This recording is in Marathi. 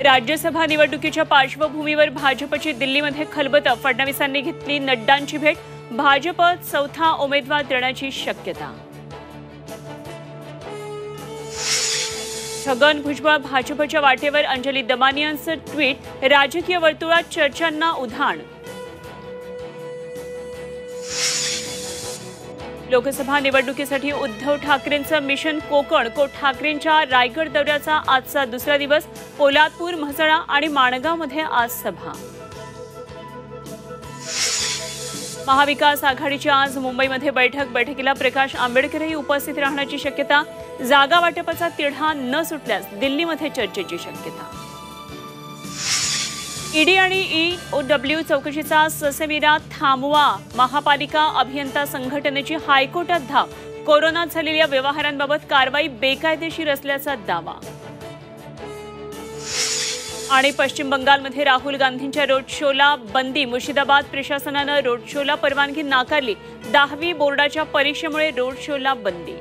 राज्यसभा निवडणुकीच्या पार्श्वभूमीवर भाजपची दिल्लीमध्ये खलबत। फडणवीसांनी घेतली नड्डांची भेट। भाजप चौथा उमेदवार देण्याची शक्यता। छगन भुजबळ भाजपच्या वाटेवर। अंजली दमानियांचं ट्विट राजकीय वर्तुळात चर्चांना उधाण। लोकसभा निवडणुकीसाठी उद्धव ठाकरेंचं मिशन कोकण। ठाकरेंच्या रायगड दौऱ्याचा आजचा दुसरा दिवस। पोलादपूर, म्हसळा आणि माणगावमध्ये आज सभा। महाविकास आघाडीची आज मुंबईमध्ये बैठकीला प्रकाश आंबेडकरही उपस्थित राहण्याची शक्यता। जागा वाटपाचा तिढा न सुटल्यास दिल्लीमध्ये चर्चेची शक्यता। ईडी आणि ईओडब्ल्यू चौकशीचा ससेमिरा थांबवा। महापालिका अभियंता संघटनेची हायकोर्टात धाव। कोरोनात झालेल्या व्यवहारांबाबत कारवाई बेकायदेशीर असल्याचा दावा। आणि पश्चिम बंगालमध्ये राहुल गांधींच्या रोड शोला बंदी। मुर्शिदाबाद प्रशासनानं रोड शोला परवानगी नाकारली। 10वी बोर्डाच्या परीक्षेमुळे रोड शोला बंदी।